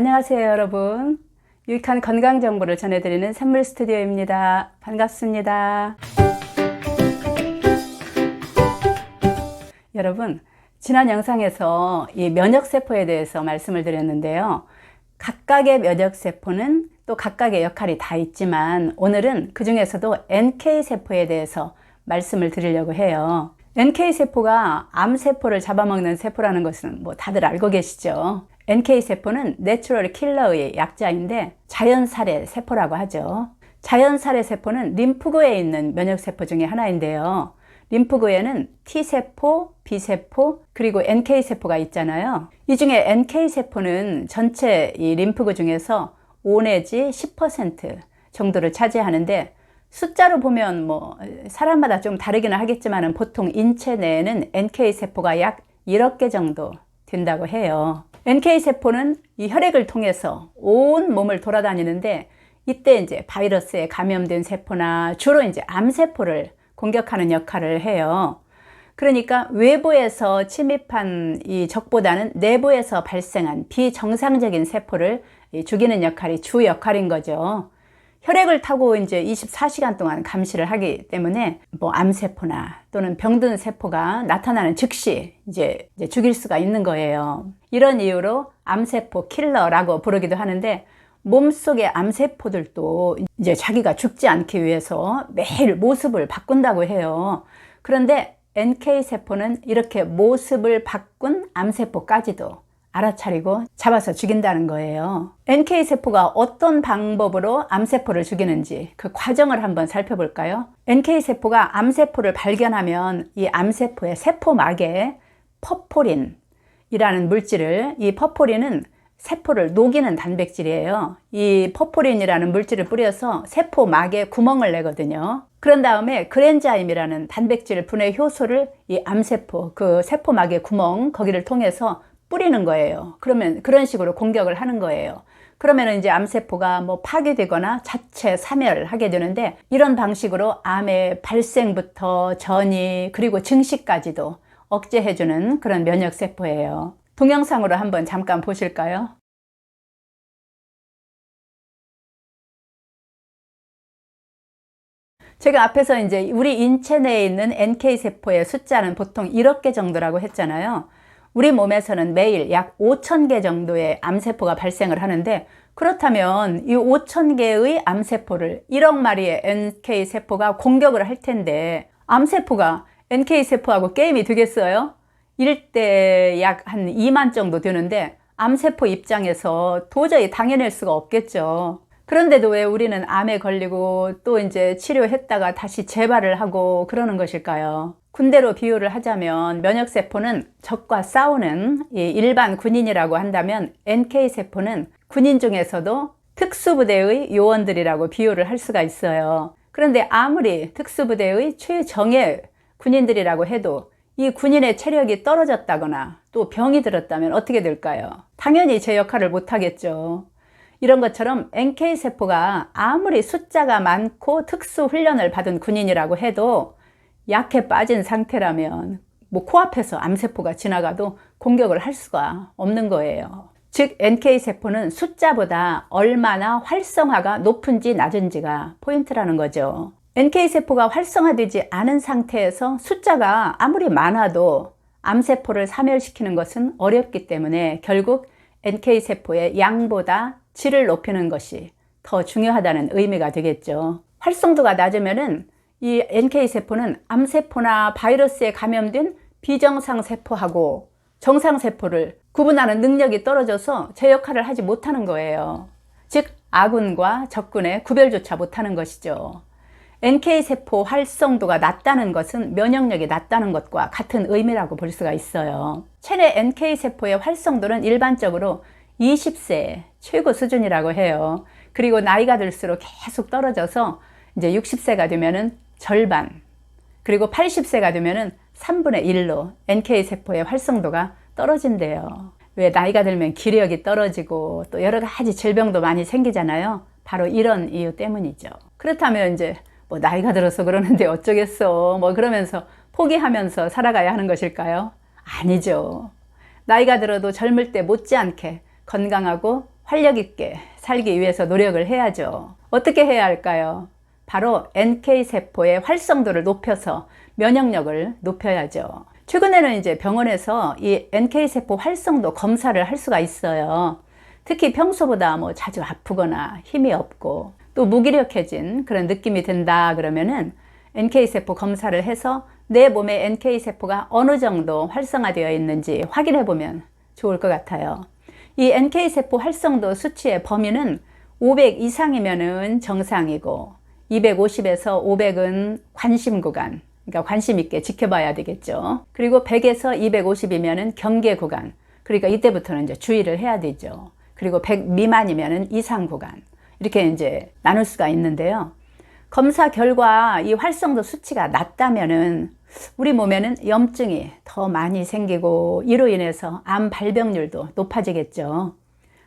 안녕하세요, 여러분. 유익한 건강 정보를 전해드리는 샘물 스튜디오입니다. 반갑습니다. 여러분, 지난 영상에서 이 면역세포에 대해서 말씀을 드렸는데요. 각각의 면역세포는 또 각각의 역할이 다 있지만 오늘은 그 중에서도 NK세포에 대해서 말씀을 드리려고 해요. NK세포가 암세포를 잡아먹는 세포라는 것은 다들 알고 계시죠? NK세포는 내추럴 킬러의 약자인데 자연살해 세포라고 하죠. 자연살해 세포는 림프구에 있는 면역세포 중에 하나인데요. 림프구에는 T세포, B세포, 그리고 NK세포가 있잖아요. 이 중에 NK세포는 전체 이 림프구 중에서 5 내지 10% 정도를 차지하는데 숫자로 보면 사람마다 좀 다르기는 하겠지만 보통 인체 내에는 NK세포가 약 1억 개 정도 된다고 해요. NK세포는 이 혈액을 통해서 온 몸을 돌아다니는데 이때 이제 바이러스에 감염된 세포나 주로 이제 암세포를 공격하는 역할을 해요. 그러니까 외부에서 침입한 이 적보다는 내부에서 발생한 비정상적인 세포를 죽이는 역할이 주 역할인 거죠. 혈액을 타고 이제 24시간 동안 감시를 하기 때문에 암세포나 또는 병든 세포가 나타나는 즉시 이제 죽일 수가 있는 거예요. 이런 이유로 암세포 킬러라고 부르기도 하는데 몸속의 암세포들도 이제 자기가 죽지 않기 위해서 매일 모습을 바꾼다고 해요. 그런데 NK세포는 이렇게 모습을 바꾼 암세포까지도 알아차리고 잡아서 죽인다는 거예요. NK세포가 어떤 방법으로 암세포를 죽이는지 그 과정을 한번 살펴볼까요? NK세포가 암세포를 발견하면 이 암세포의 세포막에 퍼포린이라는 물질을, 이 퍼포린은 세포를 녹이는 단백질이에요. 이 퍼포린이라는 물질을 뿌려서 세포막에 구멍을 내거든요. 그런 다음에 그랜자임이라는 단백질 분해 효소를 이 암세포, 그 세포막의 구멍, 거기를 통해서 뿌리는 거예요. 그러면 그런 식으로 공격을 하는 거예요. 그러면 이제 암세포가 파괴되거나 자체 사멸하게 되는데 이런 방식으로 암의 발생부터 전이 그리고 증식까지도 억제해주는 그런 면역세포예요. 동영상으로 한번 잠깐 보실까요? 제가 앞에서 이제 우리 인체 내에 있는 NK세포의 숫자는 보통 1억 개 정도라고 했잖아요. 우리 몸에서는 매일 약 5,000개 정도의 암세포가 발생을 하는데 그렇다면 이 5,000개의 암세포를 1억 마리의 NK세포가 공격을 할 텐데 암세포가 NK세포하고 게임이 되겠어요? 1대 약 한 2만 정도 되는데 암세포 입장에서 도저히 당해낼 수가 없겠죠. 그런데도 왜 우리는 암에 걸리고 또 이제 치료했다가 다시 재발을 하고 그러는 것일까요? 군대로 비유를 하자면 면역세포는 적과 싸우는 일반 군인이라고 한다면 NK세포는 군인 중에서도 특수부대의 요원들이라고 비유를 할 수가 있어요. 그런데 아무리 특수부대의 최정예 군인들이라고 해도 이 군인의 체력이 떨어졌다거나 또 병이 들었다면 어떻게 될까요? 당연히 제 역할을 못하겠죠. 이런 것처럼 NK세포가 아무리 숫자가 많고 특수훈련을 받은 군인이라고 해도 약해 빠진 상태라면 코앞에서 암세포가 지나가도 공격을 할 수가 없는 거예요. 즉 NK세포는 숫자보다 얼마나 활성화가 높은지 낮은지가 포인트라는 거죠. NK세포가 활성화되지 않은 상태에서 숫자가 아무리 많아도 암세포를 사멸시키는 것은 어렵기 때문에 결국 NK세포의 양보다 질을 높이는 것이 더 중요하다는 의미가 되겠죠. 활성도가 낮으면은 이 NK세포는 암세포나 바이러스에 감염된 비정상세포하고 정상세포를 구분하는 능력이 떨어져서 제 역할을 하지 못하는 거예요. 즉 아군과 적군의 구별조차 못하는 것이죠. NK세포 활성도가 낮다는 것은 면역력이 낮다는 것과 같은 의미라고 볼 수가 있어요. 체내 NK세포의 활성도는 일반적으로 20세 최고 수준이라고 해요. 그리고 나이가 들수록 계속 떨어져서 이제 60세가 되면은 절반, 그리고 80세가 되면은 3분의 1로 NK세포의 활성도가 떨어진대요. 왜 나이가 들면 기력이 떨어지고 또 여러 가지 질병도 많이 생기잖아요. 바로 이런 이유 때문이죠. 그렇다면 이제 나이가 들어서 그러는데 어쩌겠어 그러면서 포기하면서 살아가야 하는 것일까요? 아니죠. 나이가 들어도 젊을 때 못지않게 건강하고 활력 있게 살기 위해서 노력을 해야죠. 어떻게 해야 할까요? 바로 NK세포의 활성도를 높여서 면역력을 높여야죠. 최근에는 이제 병원에서 이 NK세포 활성도 검사를 할 수가 있어요. 특히 평소보다 뭐 자주 아프거나 힘이 없고 또 무기력해진 그런 느낌이 든다 그러면은 NK세포 검사를 해서 내 몸에 NK세포가 어느 정도 활성화되어 있는지 확인해 보면 좋을 것 같아요. 이 NK세포 활성도 수치의 범위는 500 이상이면은 정상이고 250에서 500은 관심 구간, 그러니까 관심 있게 지켜봐야 되겠죠. 그리고 100에서 250이면은 경계 구간, 그러니까 이때부터는 이제 주의를 해야 되죠. 그리고 100 미만이면은 이상 구간, 이렇게 이제 나눌 수가 있는데요. 검사 결과 이 활성도 수치가 낮다면은 우리 몸에는 염증이 더 많이 생기고 이로 인해서 암 발병률도 높아지겠죠.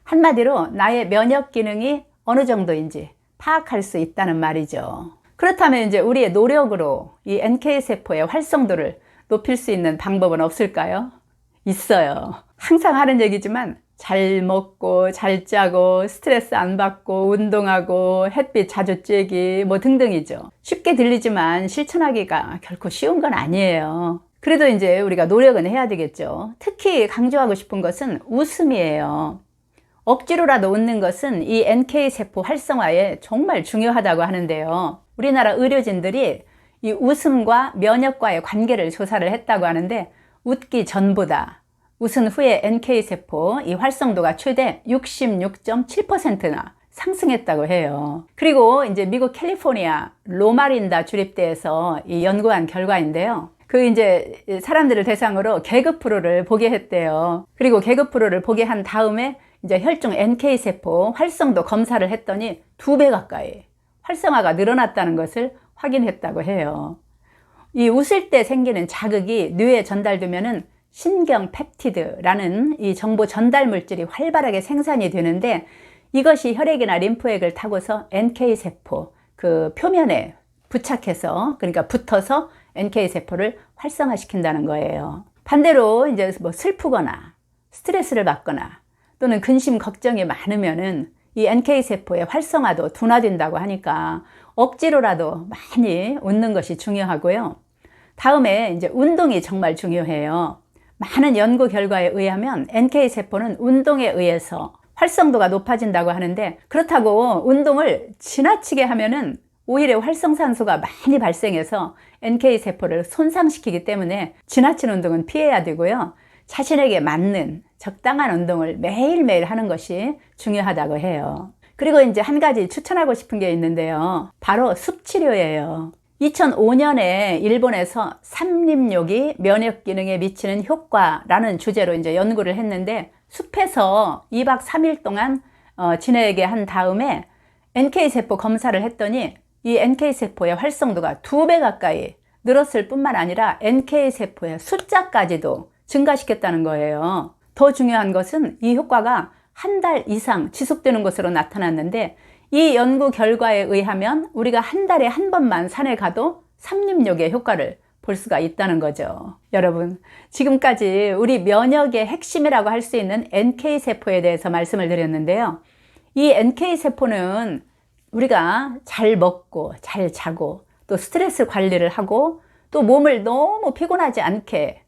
한마디로 나의 면역 기능이 어느 정도인지 파악할 수 있다는 말이죠. 그렇다면 이제 우리의 노력으로 이 NK세포의 활성도를 높일 수 있는 방법은 없을까요? 있어요. 항상 하는 얘기지만 잘 먹고 잘 자고 스트레스 안 받고 운동하고 햇빛 자주 쬐기 뭐 등등이죠. 쉽게 들리지만 실천하기가 결코 쉬운 건 아니에요. 그래도 이제 우리가 노력은 해야 되겠죠. 특히 강조하고 싶은 것은 웃음이에요. 억지로라도 웃는 것은 이 NK세포 활성화에 정말 중요하다고 하는데요. 우리나라 의료진들이 이 웃음과 면역과의 관계를 조사를 했다고 하는데 웃기 전보다 웃은 후에 NK세포 이 활성도가 최대 66.7%나 상승했다고 해요. 그리고 이제 미국 캘리포니아 로마린다 주립대에서 이 연구한 결과인데요. 그 이제 사람들을 대상으로 개그 프로를 보게 했대요. 그리고 개그 프로를 보게 한 다음에 이제 혈중 NK세포 활성도 검사를 했더니 2배 가까이 활성화가 늘어났다는 것을 확인했다고 해요. 이 웃을 때 생기는 자극이 뇌에 전달되면은 신경 펩티드라는 이 정보 전달 물질이 활발하게 생산이 되는데 이것이 혈액이나 림프액을 타고서 NK세포 그 표면에 부착해서 그러니까 붙어서 NK세포를 활성화시킨다는 거예요. 반대로 이제 뭐 슬프거나 스트레스를 받거나 또는 근심 걱정이 많으면은 이 NK세포의 활성화도 둔화된다고 하니까 억지로라도 많이 웃는 것이 중요하고요. 다음에 이제 운동이 정말 중요해요. 많은 연구 결과에 의하면 NK세포는 운동에 의해서 활성도가 높아진다고 하는데 그렇다고 운동을 지나치게 하면은 오히려 활성산소가 많이 발생해서 NK세포를 손상시키기 때문에 지나친 운동은 피해야 되고요. 자신에게 맞는 적당한 운동을 매일매일 하는 것이 중요하다고 해요. 그리고 이제 한 가지 추천하고 싶은 게 있는데요. 바로 숲치료예요. 2005년에 일본에서 삼림욕이 면역 기능에 미치는 효과라는 주제로 이제 연구를 했는데 숲에서 2박 3일 동안 지내게 한 다음에 NK세포 검사를 했더니 이 NK세포의 활성도가 2배 가까이 늘었을 뿐만 아니라 NK세포의 숫자까지도 증가시켰다는 거예요. 더 중요한 것은 이 효과가 한 달 이상 지속되는 것으로 나타났는데 이 연구 결과에 의하면 우리가 한 달에 한 번만 산에 가도 삼림욕의 효과를 볼 수가 있다는 거죠. 여러분, 지금까지 우리 면역의 핵심이라고 할 수 있는 NK세포에 대해서 말씀을 드렸는데요. 이 NK세포는 우리가 잘 먹고 잘 자고 또 스트레스 관리를 하고 또 몸을 너무 피곤하지 않게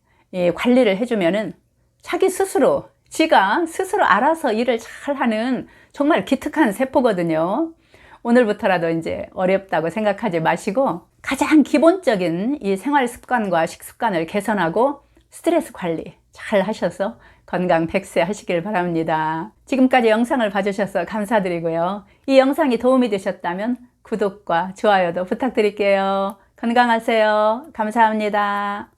관리를 해주면은 자기 스스로 지가 스스로 알아서 일을 잘 하는 정말 기특한 세포거든요. 오늘부터라도 이제 어렵다고 생각하지 마시고 가장 기본적인 이 생활 습관과 식습관을 개선하고 스트레스 관리 잘 하셔서 건강 100세 하시길 바랍니다. 지금까지 영상을 봐주셔서 감사드리고요. 이 영상이 도움이 되셨다면 구독과 좋아요도 부탁드릴게요. 건강하세요. 감사합니다.